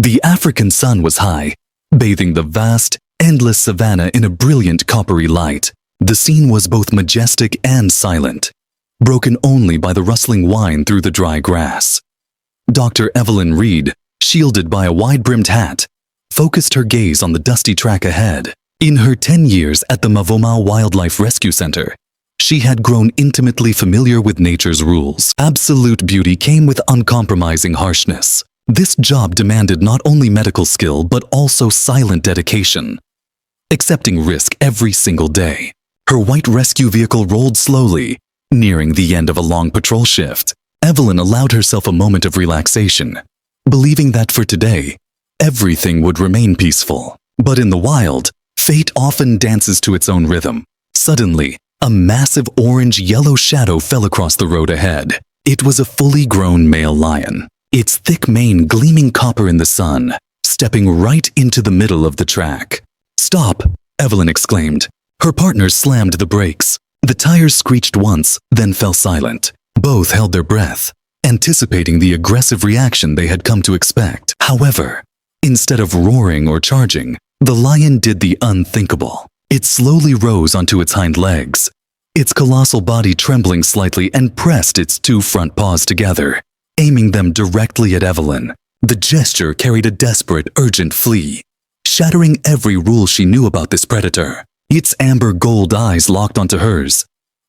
The African sun was high, bathing the vast, endless savanna in a brilliant coppery light. The scene was both majestic and silent, broken only by the rustling whine through the dry grass. Dr. Evelyn Reed, shielded by a wide-brimmed hat, focused her gaze on the dusty track ahead. In her 10 years at the Mavoma Wildlife Rescue Center, she had grown intimately familiar with nature's rules. Absolute beauty came with uncompromising harshness. This job demanded not only medical skill but also silent dedication, accepting risk every single day. Her white rescue vehicle rolled slowly, nearing the end of a long patrol shift. Evelyn allowed herself a moment of relaxation, believing that for today, everything would remain peaceful. But in the wild, fate often dances to its own rhythm. Suddenly, a massive orange-yellow shadow fell across the road ahead. It was a fully grown male lion, its thick mane gleaming copper in the sun, stepping right into the middle of the track. "Stop!" Evelyn exclaimed. Her partner slammed the brakes. The tires screeched once, then fell silent. Both held their breath, anticipating the aggressive reaction they had come to expect. However, instead of roaring or charging, the lion did the unthinkable. It slowly rose onto its hind legs, its colossal body trembling slightly, and pressed its two front paws together, aiming them directly at Evelyn. The gesture carried a desperate, urgent flee, shattering every rule she knew about this predator. Its amber gold eyes locked onto hers,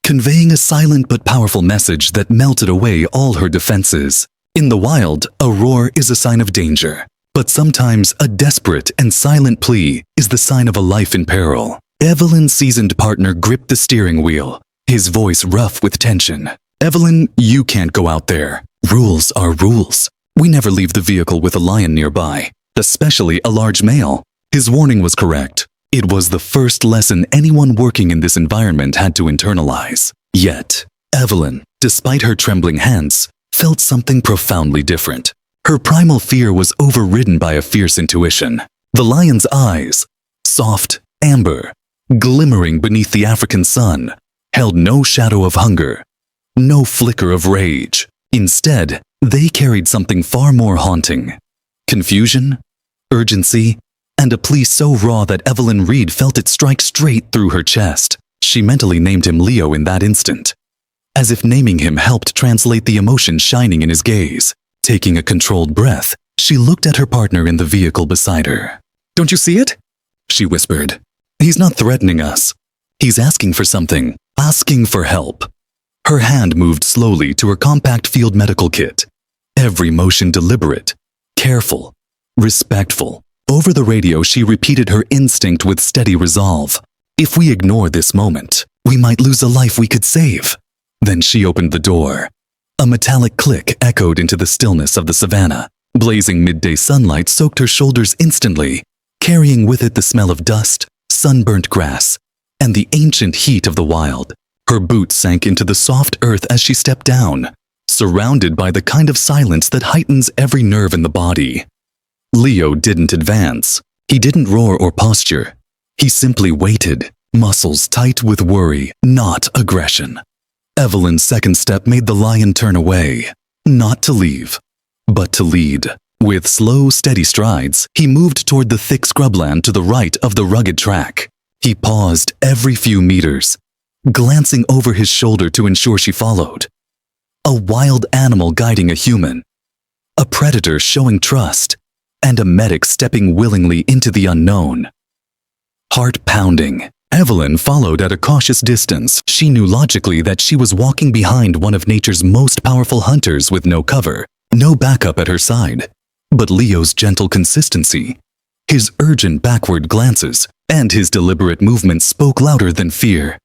conveying a silent but powerful message that melted away all her defenses. In the wild, a roar is a sign of danger, but sometimes a desperate and silent plea is the sign of a life in peril. Evelyn's seasoned partner gripped the steering wheel, his voice rough with tension. "Evelyn, you can't go out there. Rules are rules. We never leave the vehicle with a lion nearby, especially a large male." His warning was correct. It was the first lesson anyone working in this environment had to internalize. Yet, Evelyn, despite her trembling hands, felt something profoundly different. Her primal fear was overridden by a fierce intuition. The lion's eyes, soft, amber, glimmering beneath the African sun, held no shadow of hunger, no flicker of rage. Instead, they carried something far more haunting: confusion, urgency, and a plea so raw that Evelyn Reed felt it strike straight through her chest. She mentally named him Leo in that instant, as if naming him helped translate the emotion shining in his gaze. Taking a controlled breath, she looked at her partner in the vehicle beside her. "Don't you see it?" she whispered. "He's not threatening us. He's asking for something, asking for help." Her hand moved slowly to her compact field medical kit, every motion deliberate, careful, respectful. Over the radio, she repeated her instinct with steady resolve. "If we ignore this moment, we might lose a life we could save." Then she opened the door. A metallic click echoed into the stillness of the savannah. Blazing midday sunlight soaked her shoulders instantly, carrying with it the smell of dust, sunburnt grass, and the ancient heat of the wild. Her boots sank into the soft earth as she stepped down, surrounded by the kind of silence that heightens every nerve in the body. Leo didn't advance. He didn't roar or posture. He simply waited, muscles tight with worry, not aggression. Evelyn's second step made the lion turn away, not to leave, but to lead. With slow, steady strides, he moved toward the thick scrubland to the right of the rugged track. He paused every few meters, glancing over his shoulder to ensure she followed. A wild animal guiding a human, a predator showing trust, and a medic stepping willingly into the unknown. Heart pounding, Evelyn followed at a cautious distance. She knew logically that she was walking behind one of nature's most powerful hunters with no cover, no backup at her side. But Leo's gentle consistency, his urgent backward glances, and his deliberate movements spoke louder than fear.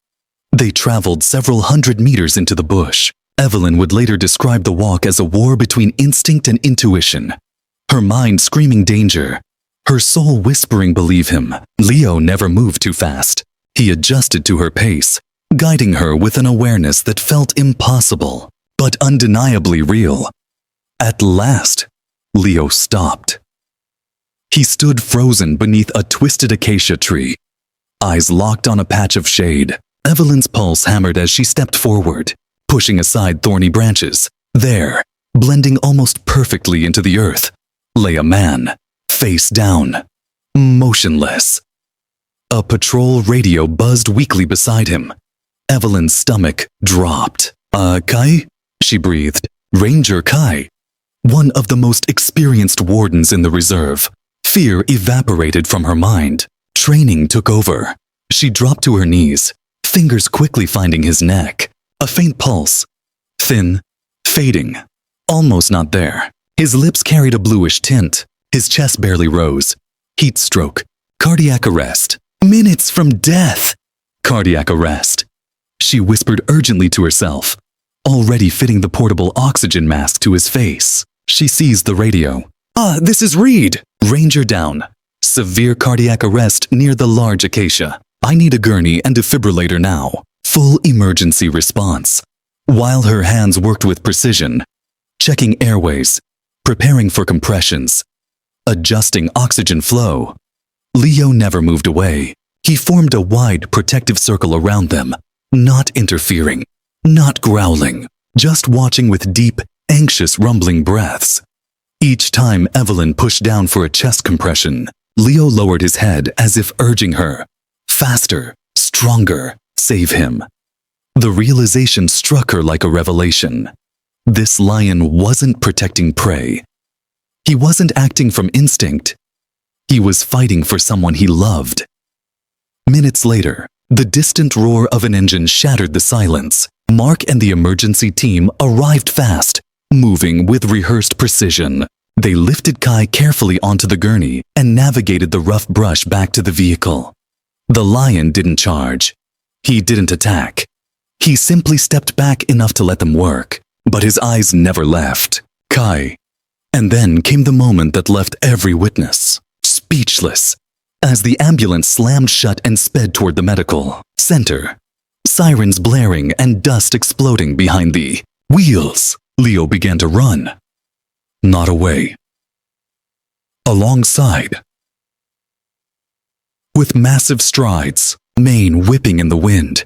They traveled several hundred meters into the bush. Evelyn would later describe the walk as a war between instinct and intuition. Her mind screaming danger, her soul whispering believe him. Leo never moved too fast. He adjusted to her pace, guiding her with an awareness that felt impossible, but undeniably real. At last, Leo stopped. He stood frozen beneath a twisted acacia tree, eyes locked on a patch of shade. Evelyn's pulse hammered as she stepped forward, pushing aside thorny branches. There, blending almost perfectly into the earth, lay a man, face down, motionless. A patrol radio buzzed weakly beside him. Evelyn's stomach dropped. Kai? She breathed. Ranger Kai. One of the most experienced wardens in the reserve. Fear evaporated from her mind. Training took over. She dropped to her knees, fingers quickly finding his neck. A faint pulse. Thin, fading, almost not there. His lips carried a bluish tint. His chest barely rose. Heat stroke. Cardiac arrest. Minutes from death. Cardiac arrest. She whispered urgently to herself, already fitting the portable oxygen mask to his face. She seized the radio. This is Reed. Ranger down. Severe cardiac arrest near the large acacia. I need a gurney and defibrillator now. Full emergency response. While her hands worked with precision, checking airways, preparing for compressions, adjusting oxygen flow, Leo never moved away. He formed a wide protective circle around them, not interfering, not growling, just watching with deep, anxious rumbling breaths. Each time Evelyn pushed down for a chest compression, Leo lowered his head as if urging her, faster, stronger, save him. The realization struck her like a revelation. This lion wasn't protecting prey. He wasn't acting from instinct. He was fighting for someone he loved. Minutes later, the distant roar of an engine shattered the silence. Mark and the emergency team arrived fast, moving with rehearsed precision. They lifted Kai carefully onto the gurney and navigated the rough brush back to the vehicle. The lion didn't charge. He didn't attack. He simply stepped back enough to let them work, but his eyes never left Kai. And then came the moment that left every witness speechless, as the ambulance slammed shut and sped toward the medical center. Sirens blaring and dust exploding behind the wheels. Leo began to run. Not away. Alongside. With massive strides, mane whipping in the wind,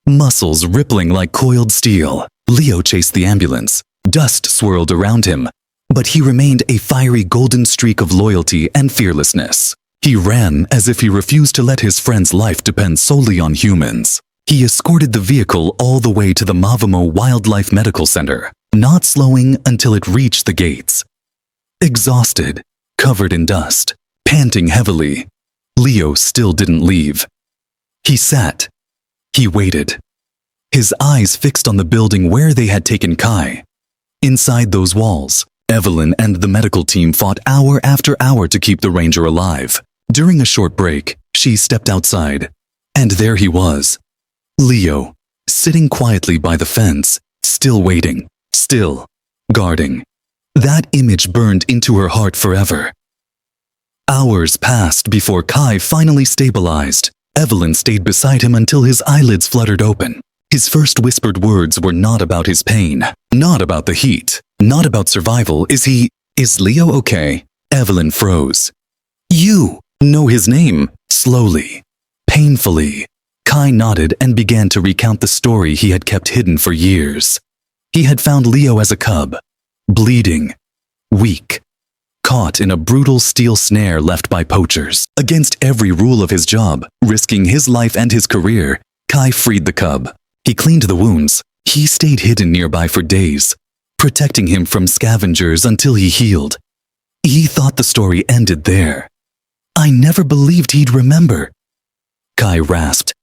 muscles rippling like coiled steel, Leo chased the ambulance. Dust swirled around him, but he remained a fiery golden streak of loyalty and fearlessness. He ran as if he refused to let his friend's life depend solely on humans. He escorted the vehicle all the way to the Mavamo Wildlife Medical Center, not slowing until it reached the gates. Exhausted, covered in dust, panting heavily, Leo still didn't leave. He sat. He waited. His eyes fixed on the building where they had taken Kai. Inside those walls, Evelyn and the medical team fought hour after hour to keep the ranger alive. During a short break, she stepped outside, and there he was. Leo, sitting quietly by the fence, still waiting, still guarding. That image burned into her heart forever. Hours passed before Kai finally stabilized. Evelyn stayed beside him until his eyelids fluttered open. His first whispered words were not about his pain, not about the heat, not about survival. Is Leo okay? Evelyn froze. You know his name? Slowly, painfully. Kai nodded and began to recount the story he had kept hidden for years. He had found Leo as a cub, bleeding, weak, caught in a brutal steel snare left by poachers. Against every rule of his job, risking his life and his career, Kai freed the cub. He cleaned the wounds. He stayed hidden nearby for days, protecting him from scavengers until he healed. He thought the story ended there. I never believed he'd remember. Kai rasped,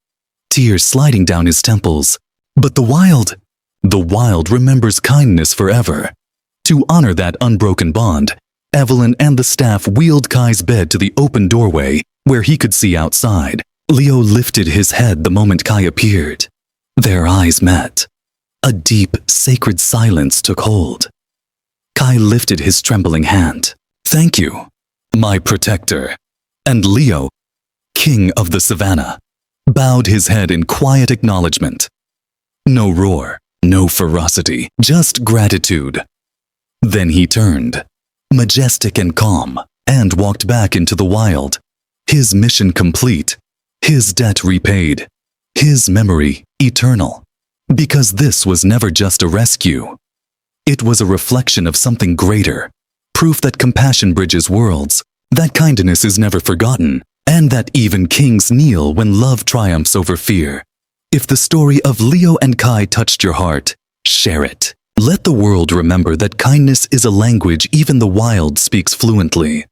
tears sliding down his temples. But the wild remembers kindness forever. To honor that unbroken bond, Evelyn and the staff wheeled Kai's bed to the open doorway where he could see outside. Leo lifted his head the moment Kai appeared. Their eyes met. A deep, sacred silence took hold. Kai lifted his trembling hand. Thank you, my protector. And Leo, king of the savannah, bowed his head in quiet acknowledgement. No roar, no ferocity, just gratitude. Then he turned, majestic and calm, and walked back into the wild. His mission complete, his debt repaid, his memory eternal. Because this was never just a rescue. It was a reflection of something greater, proof that compassion bridges worlds, that kindness is never forgotten, and that even kings kneel when love triumphs over fear. If the story of Leo and Kai touched your heart, share it. Let the world remember that kindness is a language even the wild speaks fluently.